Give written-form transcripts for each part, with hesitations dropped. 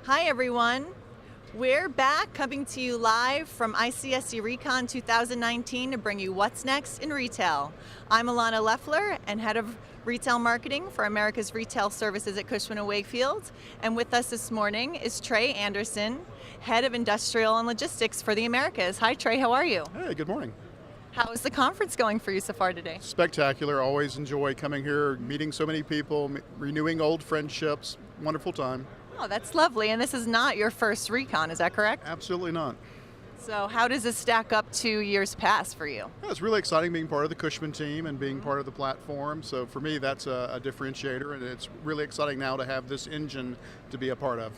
Hi everyone. We're back coming to you live from ICSC Recon 2019 to bring you what's next in retail. I'm Alana Leffler and Head of Retail Marketing for America's Retail Services at Cushman & Wakefield. And with us this morning is Trey Anderson, Head of Industrial and Logistics for the Americas. Hi Trey, how are you? Hey, good morning. How is the conference going for you so far today? Spectacular. Always enjoy coming here, meeting so many people, renewing old friendships. Wonderful time. Oh, that's lovely. And this is not your first Recon, is that correct? Absolutely not. So how does this stack up to years past for you? Yeah, it's really exciting being part of the Cushman team and being part of the platform. So for me, that's a differentiator, and it's really exciting now to have this engine to be a part of.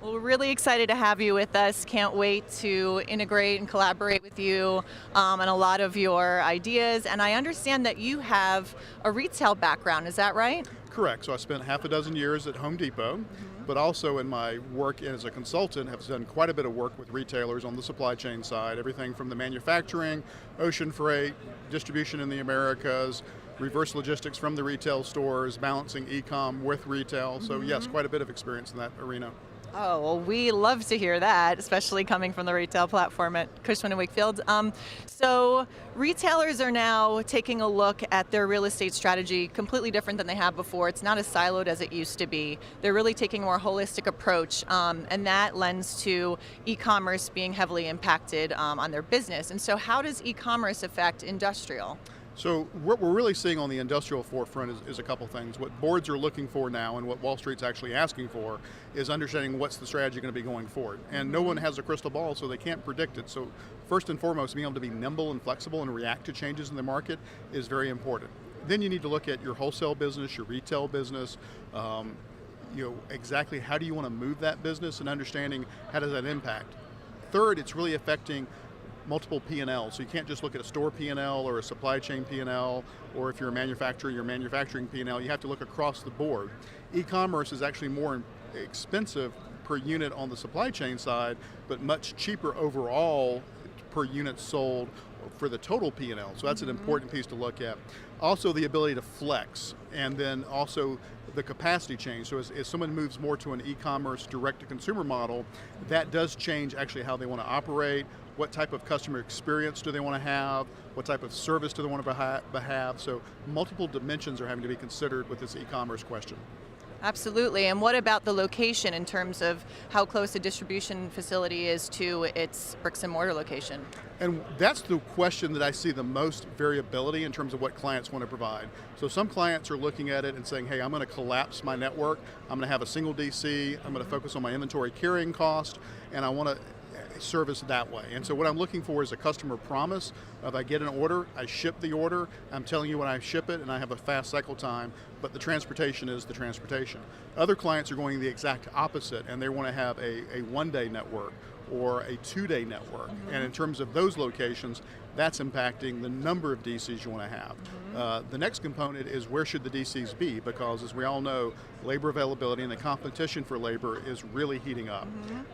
Well, we're really excited to have you with us. Can't wait to integrate and collaborate with you on a lot of your ideas. And I understand that you have a retail background, is that right? Correct. So I spent half a dozen years at Home Depot, but also in my work as a consultant have done quite a bit of work with retailers on the supply chain side, everything from the manufacturing, ocean freight, distribution in the Americas, reverse logistics from the retail stores, balancing e-com with retail. So yes, quite a bit of experience in that arena. Oh, well, we love to hear that, especially coming from the retail platform at Cushman & Wakefield. So retailers are now taking a look at their real estate strategy completely different than they have before. It's not as siloed as it used to be. They're really taking a more holistic approach, and that lends to e-commerce being heavily impacted on their business. And so how does e-commerce affect industrial? So what we're really seeing on the industrial forefront is a couple things. What boards are looking for now and what Wall Street's actually asking for is understanding what's the strategy going to be going forward. And no one has a crystal ball, so they can't predict it. So first and foremost, being able to be nimble and flexible and react to changes in the market is very important. Then you need to look at your wholesale business, your retail business, exactly how do you want to move that business and understanding how does that impact. Third, it's really affecting multiple P&Ls. So you can't just look at a store P&L or a supply chain P&L, or if you're a manufacturer, your manufacturing P&L. You have to look across the board. E-commerce is actually more expensive per unit on the supply chain side, but much cheaper overall per unit sold for the total P&L. So that's an important piece to look at. Also the ability to flex, and then also the capacity change. So as someone moves more to an e-commerce direct-to-consumer model, that does change actually how they want to operate, what type of customer experience do they want to have, what type of service do they want to have. So multiple dimensions are having to be considered with this e-commerce question. Absolutely, and what about the location in terms of how close a distribution facility is to its bricks and mortar location? And that's the question that I see the most variability in terms of what clients want to provide. So some clients are looking at it and saying, hey, I'm going to collapse my network, I'm going to have a single DC, I'm going to focus on my inventory carrying cost, and I want to service that way. And so what I'm looking for is a customer promise of I get an order, I ship the order, I'm telling you when I ship it, and I have a fast cycle time, but the transportation is the transportation. Other clients are going the exact opposite, and they want to have a one-day network or a two-day network. And in terms of those locations, that's impacting the number of DCs you want to have. The next component is where should the DCs be, because as we all know, labor availability and the competition for labor is really heating up.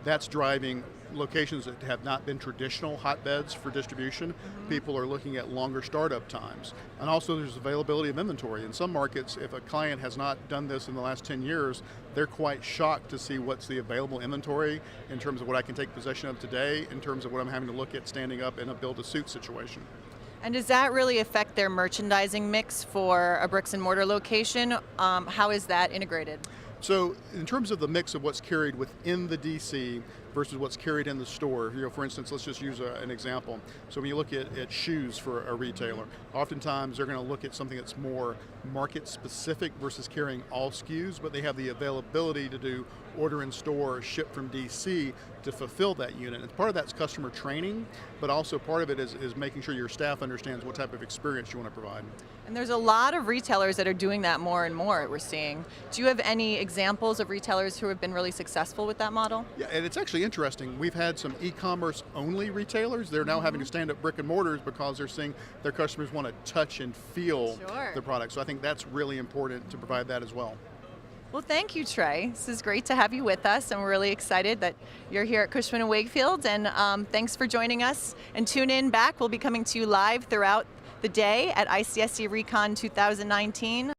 That's driving locations that have not been traditional hotbeds for distribution. People are looking at longer startup times. And also there's availability of inventory. In some markets, if a client has not done this in the last 10 years, they're quite shocked to see what's the available inventory in terms of what I can take possession of today, in terms of what I'm having to look at standing up in a build-to-suit situation. And does that really affect their merchandising mix for a bricks and mortar location? How is that integrated? So in terms of the mix of what's carried within the DC versus what's carried in the store, for instance, let's just use an example. So when you look at shoes for a retailer, oftentimes they're going to look at something that's more market specific versus carrying all SKUs, but they have the availability to do order in store, ship from DC to fulfill that unit. And part of that's customer training, but also part of it is making sure your staff understands what type of experience you want to provide. And there's a lot of retailers that are doing that more and more, we're seeing. Do you have any examples of retailers who have been really successful with that model? Yeah, and it's actually interesting. We've had some e-commerce only retailers. They're now having to stand up brick and mortars because they're seeing their customers want to touch and feel the product. So I think that's really important to provide that as well. Well, thank you, Trey. This is great to have you with us, and we're really excited that you're here at Cushman & Wakefield, and thanks for joining us. And tune in back. We'll be coming to you live throughout the day at ICSC Recon 2019.